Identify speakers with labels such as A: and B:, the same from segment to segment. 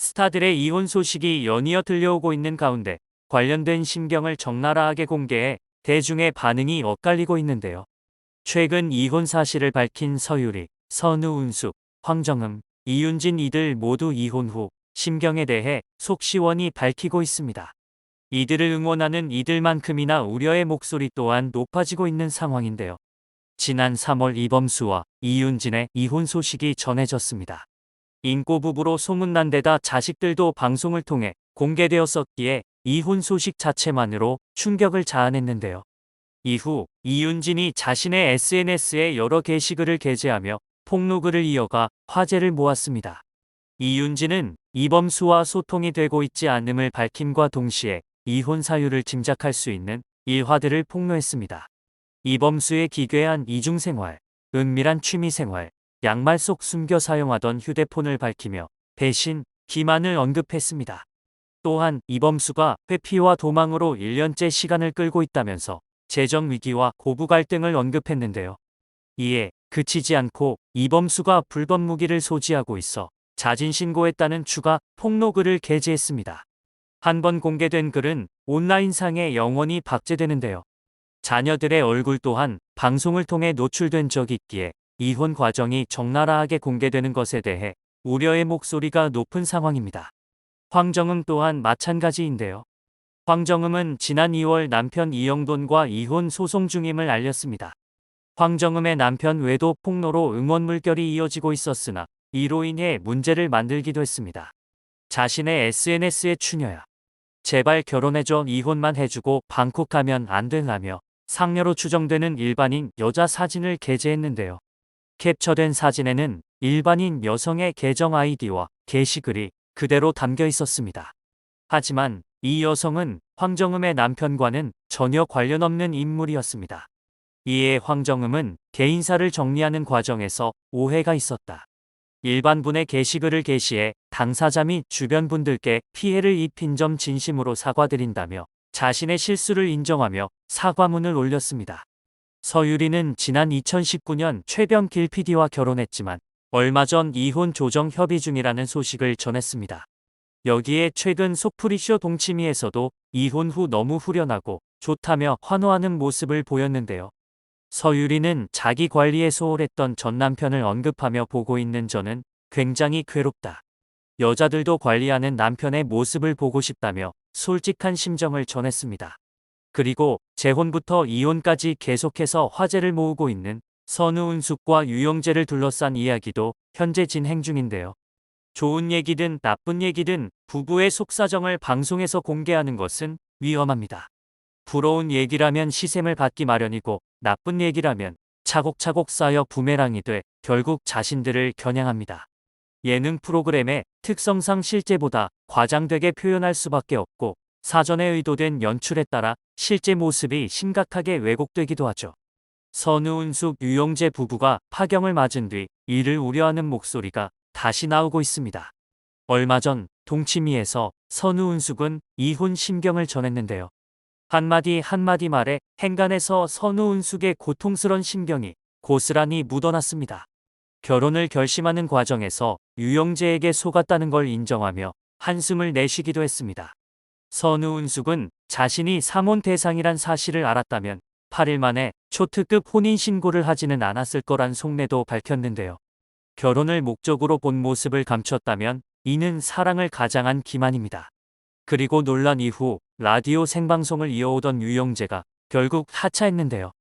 A: 스타들의 이혼 소식이 연이어 들려오고 있는 가운데 관련된 심경을 적나라하게 공개해 대중의 반응이 엇갈리고 있는데요. 최근 이혼 사실을 밝힌 서유리, 선우은숙, 황정음, 이윤진 이들 모두 이혼 후 심경에 대해 속 시원히 밝히고 있습니다. 이들을 응원하는 이들만큼이나 우려의 목소리 또한 높아지고 있는 상황인데요. 지난 3월 이범수와 이윤진의 이혼 소식이 전해졌습니다. 인고 부부로 소문난 데다 자식들도 방송을 통해 공개되었었기에 이혼 소식 자체만으로 충격을 자아냈는데요. 이후 이윤진이 자신의 SNS에 여러 게시글을 게재하며 폭로글을 이어가 화제를 모았습니다. 이윤진은 이범수와 소통이 되고 있지 않음을 밝힘과 동시에 이혼 사유를 짐작할 수 있는 일화들을 폭로했습니다. 이범수의 기괴한 이중생활, 은밀한 취미생활, 양말 속 숨겨 사용하던 휴대폰을 밝히며 배신, 기만을 언급했습니다. 또한 이범수가 회피와 도망으로 1년째 시간을 끌고 있다면서 재정 위기와 고부 갈등을 언급했는데요. 이에 그치지 않고 이범수가 불법 무기를 소지하고 있어 자진 신고했다는 추가 폭로글을 게재했습니다. 한 번 공개된 글은 온라인상에 영원히 박제되는데요. 자녀들의 얼굴 또한 방송을 통해 노출된 적이 있기에 이혼 과정이 적나라하게 공개되는 것에 대해 우려의 목소리가 높은 상황입니다. 황정음 또한 마찬가지인데요. 황정음은 지난 2월 남편 이영돈과 이혼 소송 중임을 알렸습니다. 황정음의 남편 외도 폭로로 응원 물결이 이어지고 있었으나 이로 인해 문제를 만들기도 했습니다. 자신의 SNS에 추녀야. 제발 결혼해줘, 이혼만 해주고 방콕 가면 안 되냐며 상녀로 추정되는 일반인 여자 사진을 게재했는데요. 캡처된 사진에는 일반인 여성의 계정 아이디와 게시글이 그대로 담겨 있었습니다. 하지만 이 여성은 황정음의 남편과는 전혀 관련 없는 인물이었습니다. 이에 황정음은 개인사를 정리하는 과정에서 오해가 있었다. 일반분의 게시글을 게시해 당사자 및 주변 분들께 피해를 입힌 점 진심으로 사과드린다며 자신의 실수를 인정하며 사과문을 올렸습니다. 서유리는 지난 2019년 최병길 PD와 결혼했지만 얼마 전 이혼 조정 협의 중이라는 소식을 전했습니다. 여기에 최근 속풀이쇼 동치미에서도 이혼 후 너무 후련하고 좋다며 환호하는 모습을 보였는데요. 서유리는 자기 관리에 소홀했던 전 남편을 언급하며 보고 있는 저는 굉장히 괴롭다. 여자들도 관리하는 남편의 모습을 보고 싶다며 솔직한 심정을 전했습니다. 그리고 재혼부터 이혼까지 계속해서 화제를 모으고 있는 선우은숙과 유영재를 둘러싼 이야기도 현재 진행 중인데요. 좋은 얘기든 나쁜 얘기든 부부의 속사정을 방송에서 공개하는 것은 위험합니다. 부러운 얘기라면 시샘을 받기 마련이고 나쁜 얘기라면 차곡차곡 쌓여 부메랑이 돼 결국 자신들을 겨냥합니다. 예능 프로그램의 특성상 실제보다 과장되게 표현할 수밖에 없고 사전에 의도된 연출에 따라 실제 모습이 심각하게 왜곡되기도 하죠. 선우은숙 유영재 부부가 파경을 맞은 뒤 이를 우려하는 목소리가 다시 나오고 있습니다. 얼마 전 동치미에서 선우은숙은 이혼 심경을 전했는데요. 한마디 말에 행간에서 선우은숙의 고통스런 심경이 고스란히 묻어났습니다. 결혼을 결심하는 과정에서 유영재에게 속았다는 걸 인정하며 한숨을 내쉬기도 했습니다. 선우은숙은 자신이 삼혼 대상이란 사실을 알았다면 8일 만에 초특급 혼인신고를 하지는 않았을 거란 속내도 밝혔는데요. 결혼을 목적으로 본 모습을 감췄다면 이는 사랑을 가장한 기만입니다. 그리고 논란 이후 라디오 생방송을 이어오던 유영재가 결국 하차했는데요.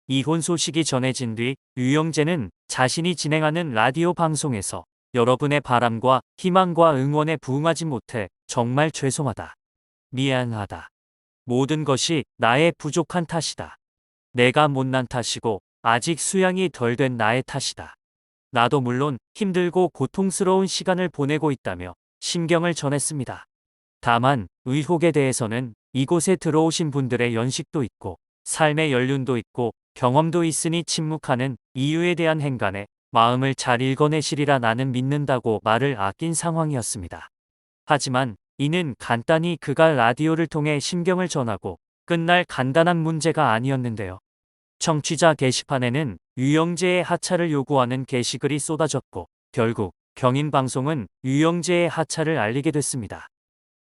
A: 이혼 소식이 전해진 뒤 유영재는 자신이 진행하는 라디오 방송에서 여러분의 바람과 희망과 응원에 부응하지 못해 정말 죄송하다. 미안하다. 모든 것이 나의 부족한 탓이다. 내가 못난 탓이고 아직 수양이 덜 된 나의 탓이다. 나도 물론 힘들고 고통스러운 시간을 보내고 있다며 심경을 전했습니다. 다만 의혹에 대해서는 이곳에 들어오신 분들의 연식도 있고 삶의 연륜도 있고 경험도 있으니 침묵하는 이유에 대한 행간에 마음을 잘 읽어내시리라 나는 믿는다고 말을 아낀 상황이었습니다. 하지만 이는 간단히 그가 라디오를 통해 심경을 전하고 끝날 간단한 문제가 아니었는데요. 청취자 게시판에는 유영재의 하차를 요구하는 게시글이 쏟아졌고 결국 경인방송은 유영재의 하차를 알리게 됐습니다.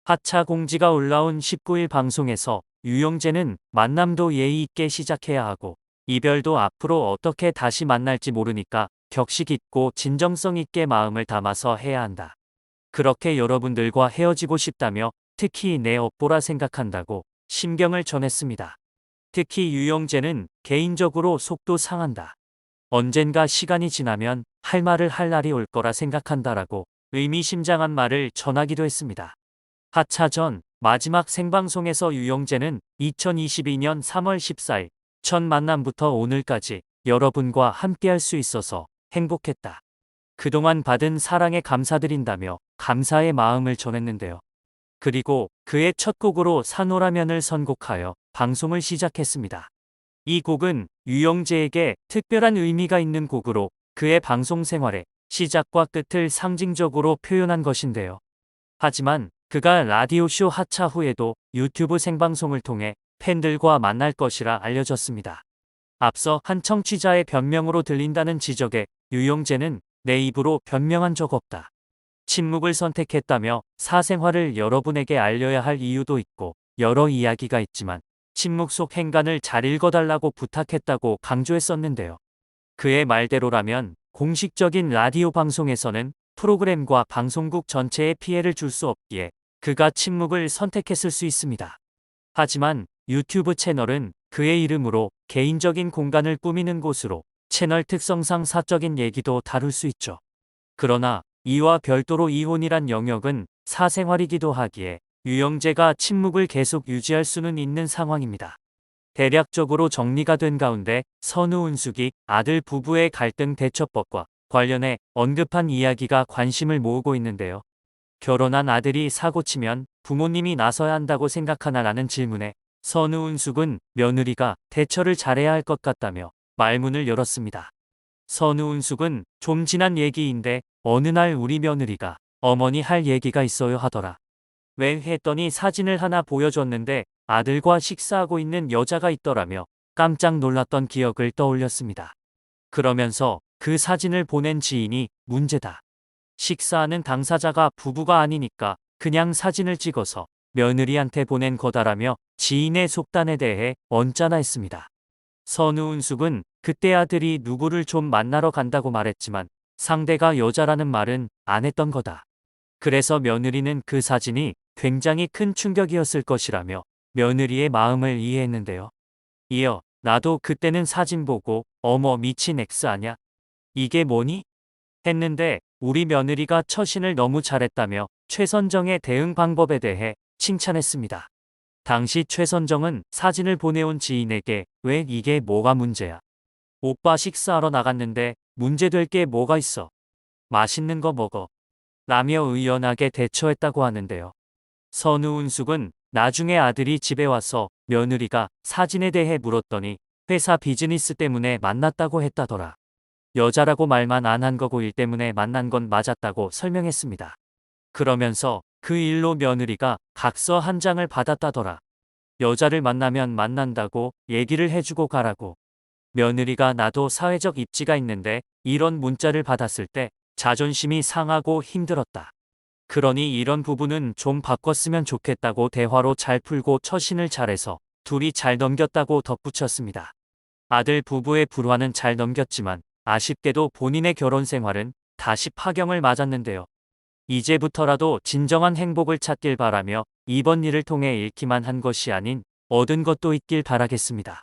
A: 하차 공지가 올라온 19일 방송에서 유영재는 만남도 예의 있게 시작해야 하고 이별도 앞으로 어떻게 다시 만날지 모르니까 격식 있고 진정성 있게 마음을 담아서 해야 한다. 그렇게 여러분들과 헤어지고 싶다며 특히 내 업보라 생각한다고 심경을 전했습니다. 특히 유영재는 개인적으로 속도 상한다. 언젠가 시간이 지나면 할 말을 할 날이 올 거라 생각한다라고 의미심장한 말을 전하기도 했습니다. 하차 전 마지막 생방송에서 유영재는 2022년 3월 14일 첫 만남부터 오늘까지 여러분과 함께할 수 있어서 행복했다. 그동안 받은 사랑에 감사드린다며 감사의 마음을 전했는데요. 그리고 그의 첫 곡으로 산호라면을 선곡하여 방송을 시작했습니다. 이 곡은 유영재에게 특별한 의미가 있는 곡으로 그의 방송 생활의 시작과 끝을 상징적으로 표현한 것인데요. 하지만 그가 라디오쇼 하차 후에도 유튜브 생방송을 통해 팬들과 만날 것이라 알려졌습니다. 앞서 한 청취자의 변명으로 들린다는 지적에 유영재는 내 입으로 변명한 적 없다. 침묵을 선택했다며 사생활을 여러분에게 알려야 할 이유도 있고 여러 이야기가 있지만 침묵 속 행간을 잘 읽어달라고 부탁했다고 강조했었는데요. 그의 말대로라면 공식적인 라디오 방송에서는 프로그램과 방송국 전체에 피해를 줄 수 없기에 그가 침묵을 선택했을 수 있습니다. 하지만 유튜브 채널은 그의 이름으로 개인적인 공간을 꾸미는 곳으로 채널 특성상 사적인 얘기도 다룰 수 있죠. 그러나 이와 별도로 이혼이란 영역은 사생활이기도 하기에 유영재가 침묵을 계속 유지할 수는 있는 상황입니다. 대략적으로 정리가 된 가운데 선우 은숙이 아들 부부의 갈등 대처법과 관련해 언급한 이야기가 관심을 모으고 있는데요. 결혼한 아들이 사고치면 부모님이 나서야 한다고 생각하나라는 질문에 선우 은숙은 며느리가 대처를 잘해야 할 것 같다며 말문을 열었습니다. 선우 은숙은 좀 지난 얘기인데 어느 날 우리 며느리가 어머니 할 얘기가 있어요 하더라. 왜 했더니 사진을 하나 보여줬는데 아들과 식사하고 있는 여자가 있더라며 깜짝 놀랐던 기억을 떠올렸습니다. 그러면서 그 사진을 보낸 지인이 문제다. 식사하는 당사자가 부부가 아니니까 그냥 사진을 찍어서 며느리한테 보낸 거다라며 지인의 속단에 대해 언짢아 했습니다. 선우 은숙은 그때 아들이 누구를 좀 만나러 간다고 말했지만 상대가 여자라는 말은 안 했던 거다. 그래서 며느리는 그 사진이 굉장히 큰 충격이었을 것이라며 며느리의 마음을 이해했는데요. 이어 나도 그때는 사진 보고 어머 미친 X 아냐? 이게 뭐니? 했는데 우리 며느리가 처신을 너무 잘했다며 최선정의 대응 방법에 대해 칭찬했습니다. 당시 최선정은 사진을 보내온 지인에게 왜 이게 뭐가 문제야? 오빠 식사하러 나갔는데 문제될 게 뭐가 있어? 맛있는 거 먹어. 라며 의연하게 대처했다고 하는데요. 선우 은숙은 나중에 아들이 집에 와서 며느리가 사진에 대해 물었더니 회사 비즈니스 때문에 만났다고 했다더라. 여자라고 말만 안 한 거고 일 때문에 만난 건 맞았다고 설명했습니다. 그러면서 그 일로 며느리가 각서 한 장을 받았다더라. 여자를 만나면 만난다고 얘기를 해주고 가라고. 며느리가 나도 사회적 입지가 있는데 이런 문자를 받았을 때 자존심이 상하고 힘들었다. 그러니 이런 부분은 좀 바꿨으면 좋겠다고 대화로 잘 풀고 처신을 잘해서 둘이 잘 넘겼다고 덧붙였습니다. 아들 부부의 불화는 잘 넘겼지만 아쉽게도 본인의 결혼 생활은 다시 파경을 맞았는데요. 이제부터라도 진정한 행복을 찾길 바라며 이번 일을 통해 잃기만 한 것이 아닌 얻은 것도 있길 바라겠습니다.